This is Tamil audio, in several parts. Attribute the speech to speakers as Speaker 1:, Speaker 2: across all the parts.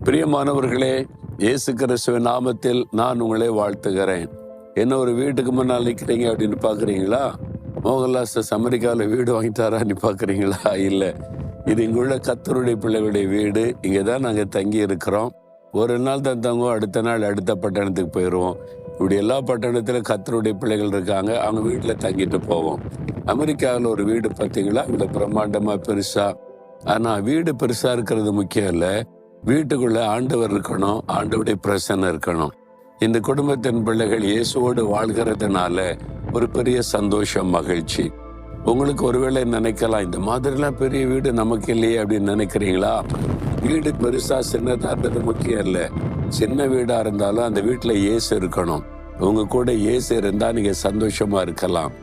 Speaker 1: பிரியமானவர்களே, இயேசு கிறிஸ்துவின் நாமத்தில் நான் உங்களை வாழ்த்துகிறேன். என்ன ஒரு வீட்டுக்கு முன்னால் நிற்கிறீங்க அப்படின்னு பார்க்குறீங்களா? மோகன்லாஸ் அமெரிக்காவில் வீடு வாங்கிட்டாரான்னு பார்க்குறீங்களா? இல்லை, இது இங்குள்ள கர்த்தருடைய பிள்ளைகளுடைய வீடு. இங்கே தான் நாங்கள் தங்கி இருக்கிறோம். ஒரு நாள் தான் தங்குவோம், அடுத்த நாள் அடுத்த பட்டணத்துக்கு போயிடுவோம். இப்படி எல்லா பட்டணத்திலும் கர்த்தருடைய பிள்ளைகள் இருக்காங்க, அவங்க வீட்டில் தங்கிட்டு போவோம். அமெரிக்காவில் ஒரு வீடு பார்த்தீங்களா, இவ்வளோ பிரம்மாண்டமாக பெருசாக. ஆனால் வீடு பெருசாக இருக்கிறது முக்கியம் இல்லை, வீட்டுக்குள்ள ஆண்டவர் இருக்கணும், ஆண்டவருடைய பிரசன்னம் இருக்கணும். இந்த குடும்பத்தின் பிள்ளைகள் இயேசுவோடு வாழ்கிறதுனால ஒரு பெரிய சந்தோஷம், மகிழ்ச்சி. உங்களுக்கு ஒருவேளை நினைக்கலாம், இந்த மாதிரிலாம் பெரிய வீடு நமக்கு இல்லையே அப்படின்னு நினைக்கிறீங்களா? வீடு பெருசா சின்னதா இருந்தது முக்கியம் இல்லை. சின்ன வீடா இருந்தாலும் அந்த வீட்டுல இயேசு இருக்கணும். உங்க கூட இயேசு இருந்தா நீங்க சந்தோஷமா இருக்கலாம்.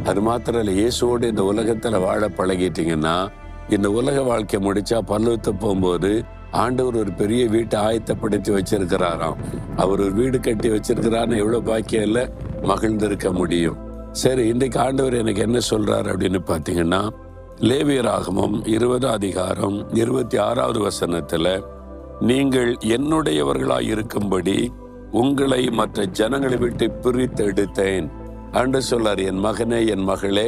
Speaker 1: அது மாத்திரம் இல்லை, இயேசுவோடு இந்த உலகத்துல வாழ பழகிட்டீங்கன்னா, இந்த உலக வாழ்க்கை முடிச்சா பரலோகத்துக்கு போகும்போது ஆண்டவர் ஒரு பெரிய வீட்டை ஆயத்தப்படுத்தி வச்சிருக்கிறாராம். அவர் ஒரு வீடு கட்டி வச்சிருக்கிறான்னு எவ்வளவு பாக்கியம் இல்லை, மகிழ்ந்திருக்க முடியும். சரி, இன்றைக்கு ஆண்டவர் எனக்கு என்ன சொல்றாரு அப்படின்னு பார்த்தீங்கன்னா, லேவியராகமம் 20 அதிகாரம் 26வது வசனத்துல, நீங்கள் என்னுடையவர்களாய் இருக்கும்படி உங்களை மற்ற ஜனங்களை விட்டு பிரித்து எடுத்தேன். ஆண்டவர் சொல்றார், என் மகனே, என் மகளே,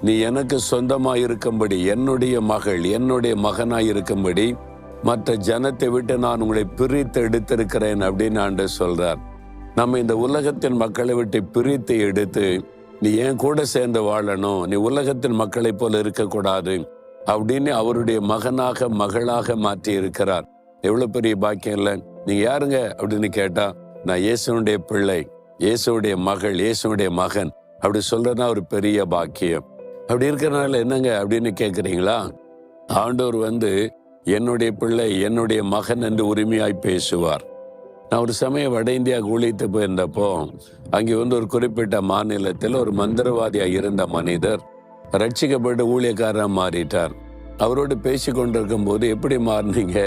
Speaker 1: நீ எனக்கு சொந்தமாய் இருக்கும்படி, என்னுடைய மகள், என்னுடைய மகனாய் இருக்கும்படி மற்ற ஜனத்தை விட்டு நான் உங்களை பிரித்து எடுத்திருக்கிறேன் அப்படின்னு ஆண்டவர் சொல்றார். நம்ம இந்த உலகத்தின் மக்களை விட்டு பிரித்து எடுத்து, நீ என் கூட சேர்ந்து வாழணும், நீ உலகத்தின் மக்களை போல இருக்கக்கூடாது அப்படின்னு அவருடைய மகனாக மகளாக மாற்றி இருக்கிறார். எவ்வளவு பெரிய பாக்கியம் இல்லை? நீங்க யாருங்க அப்படின்னு கேட்டா, நான் இயேசுனுடைய பிள்ளை, இயேசுடைய மகள், இயேசுடைய மகன் அப்படி சொல்றதுனா ஒரு பெரிய பாக்கியம். அப்படி இருக்கிறனால என்னங்க அப்படின்னு கேட்குறீங்களா? ஆண்டவர் என்னுடைய பிள்ளை, என்னுடைய மகன் என்று உரிமையாய் பேசுவார். நான் ஒரு சமயம் வட இந்தியா ஊழியத்து போயிருந்தப்போ, அங்கே ஒரு குறிப்பிட்ட மாநிலத்தில் ஒரு மந்திரவாதியாக இருந்த மனிதர் ரட்சிக்கப்பட்டு ஊழியக்காரராக மாறிட்டார். அவரோடு பேசி கொண்டிருக்கும் போது, எப்படி மாறினீங்க?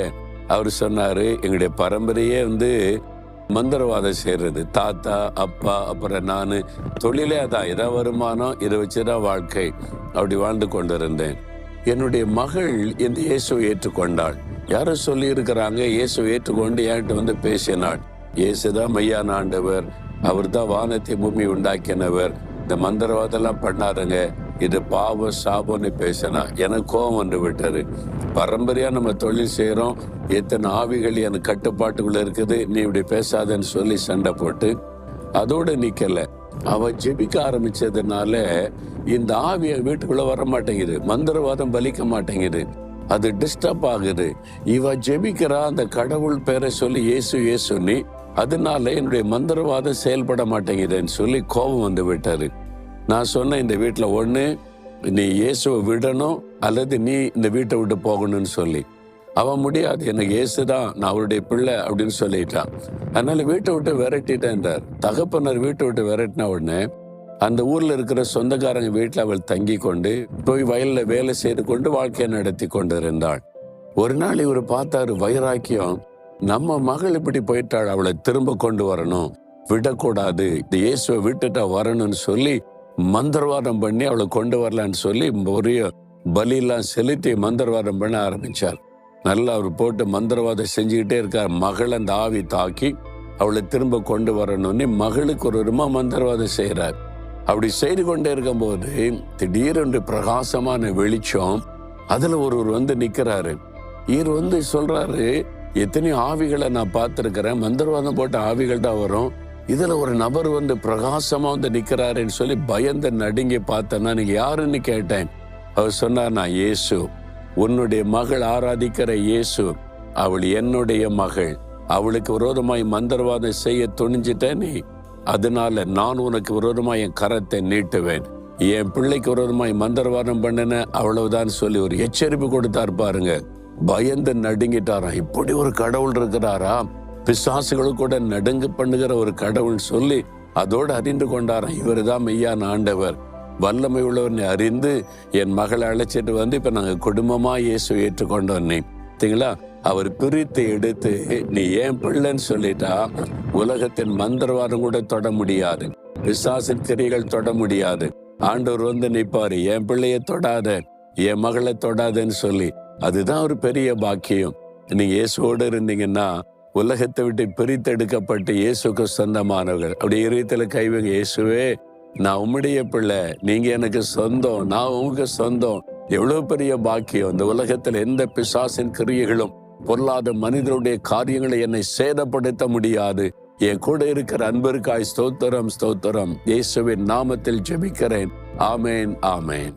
Speaker 1: அவர் சொன்னாரு, எங்களுடைய பரம்பரையே மந்திரவாதம் செய்யறது, தாத்தா, அப்பா, அப்புறம் நான், தொழிலே அதான், இதான் வருமானம், இதை வச்சுதான் வாழ்க்கை, அப்படி வாழ்ந்து கொண்டிருந்தேன். என்னுடைய மகள் இந்த இயேசுவை ஏற்றுக்கொண்டாள். யாரும் சொல்லி இருக்கிறாங்க, இயேசுவை ஏற்றுக்கொண்டு என்கிட்ட பேசினாள். இயேசுதான் மெய்யான ஆண்டவர், அவர் தான் வானத்தை பூமி உண்டாக்கினவர், இந்த மந்திரவாதெல்லாம் பண்ணாருங்க, இது பாவம் சாபம்னு பேசினா. எனக்கு கோபம் வந்து விட்டாரு. பரம்பரையா நம்ம தொழில் செய்யறோம், எத்தனை ஆவிகள் எனக்கு கட்டுப்பாட்டுக்குள்ள இருக்குது, நீ இப்படி பேசாதன்னு சொல்லி சண்டை போட்டு அதோட நிக்கல. அவ ஜெபிக்க ஆரம்பிச்சதுனால இந்த ஆவிய வீட்டுக்குள்ள வர மாட்டேங்குது, மந்திரவாதம் பலிக்க மாட்டேங்குது, அது டிஸ்டர்ப் ஆகுது. இவ ஜெபிக்கிறா, அந்த கடவுள் பேரை சொல்லி இயேசு இயேசுன்னு, அதனால என்னுடைய மந்திரவாதம் செயல்பட மாட்டேங்குதுன்னு சொல்லி கோபம் வந்து விட்டாரு. நான் சொன்னேன், இந்த வீட்டுல ஒண்ணு நீ இயேசுவை விடணும், அல்லது நீ இந்த வீட்டை விட்டு போகணும்னு சொல்லி. அவன் முடியாது, எனக்கு இயேசுதான், நான் அவருடைய பிள்ளை அப்படின்னு சொல்லிட்டான். அதனால வீட்டை விட்டு விரட்டிட்டேன்றார். தகப்பனர் வீட்டை விட்டு விரட்டின உடனே அந்த ஊர்ல இருக்கிற சொந்தக்காரங்க வீட்டுல அவள் தங்கி கொண்டு போய் வயல்ல வேலை செய்து கொண்டு வாழ்க்கையை நடத்தி கொண்டு இருந்தாள். ஒரு நாள் இவர் பார்த்தாரு, வைராக்கியம், நம்ம மகள் இப்படி போயிட்டாள், அவளை திரும்ப கொண்டு வரணும், விடக்கூடாது, இந்த இயேசுவை விட்டுட்டா வரணும்னு சொல்லி மந்திரவாதம் பண்ணி அவளை கொண்டு வரலான்னு சொல்லி ஒரே பலியெல்லாம் செலுத்தி மந்திரவாதம் பண்ண ஆரம்பிச்சார். நல்லா அவர் போட்டு மந்திரவாதம் செஞ்சுக்கிட்டே இருக்கார். மகள் அந்த ஆவி தாக்கி அவளை திரும்ப கொண்டு வரணும்னு மகளுக்கு ஒரு விதமா மந்திரவாதம் செய்யறார். அப்படி செய்து கொண்டே இருக்கும் போது திடீரென்று பிரகாசமான வெளிச்சம், அதுல ஒருவர் நிக்கிறாரு. இவர் சொல்றாரு, எத்தனையோ ஆவிகளை நான் பார்த்திருக்கிறேன், மந்திரவாதம் போட்ட ஆவிகள் தான் வரும், இதுல ஒரு நபர் பிரகாசமா நிக்கிறாருன்னு சொல்லி பயந்து நடுங்கி பார்த்தேன்னா, நீங்க யாருன்னு கேட்டேன். அவர் சொன்னார், நான் இயேசு, உன்னுடைய மகள் ஆராதிக்கிற இயேசு, அவள் என்னுடைய மகள், அவளுக்கு விரோதமாய் மந்திரவாதம் செய்ய துணிஞ்சிட்ட நீ, அதனால நான் உனக்கு விரோதமாய் என் கரத்தை நீட்டுவேன், என் பிள்ளைக்கு விரோதமாய் மந்திரவாதம் பண்ணின அவ்வளவுதான் சொல்லி ஒரு எச்சரிப்பு கொடுத்தார் பாருங்க. பயந்து நடுங்கிட்டாராம். இப்படி ஒரு கடவுள் இருக்கிறாரா, பிசாசுகளுக்கு கூட நடுங்கு பண்ணுகிற ஒரு கடவுள் சொல்லி அதோடு அறிந்து கொண்டாராம், இவர் தான் மெய்யான ஆண்டவர், வல்லமை உள்ளவர்னு அறிந்து என் மகளை அழைச்சிட்டு இப்ப நாங்க குடும்பமா இயேசு ஏற்றுக்கொண்டோன்னே. பார்த்தீங்களா, அவர் பிரித்து எடுத்து நீ ஏன் பிள்ளைன்னு சொல்லிட்டா உலகத்தின் மந்திரவாதம் கூட தொட முடியாது, பிசாசின் கிரிகள் தொட முடியாது. ஆண்டவர் நிற்பாரு, என் பிள்ளைய தொடாத, என் மகளை தொடாதன்னு சொல்லி. அதுதான் ஒரு பெரிய பாக்கியம். நீங்க இயேசுவோடு இருந்தீங்கன்னா உலகத்தை விட்டு பிரித்தெடுக்கப்பட்டு இயேசுக்கு சொந்தமானவர்கள். அப்படி இதயத்துல கைவங்க, இயேசுவே நான் உம்முடைய பிள்ளை, நீங்க எனக்கு சொந்தம், நான் உங்க சொந்தம். எவ்வளவு பெரிய பாக்கியம். இந்த உலகத்துல எந்த பிசாசின் கிரியைகளும் பொருளாத மனிதருடைய காரியங்களை என்னை சேதப்படுத்த முடியாது. என் கூட இருக்கிற அன்பிற்காய் ஸ்தோத்திரம், ஸ்தோத்திரம். இயேசுவின் நாமத்தில் ஜெபிக்கிறேன். ஆமேன், ஆமேன்.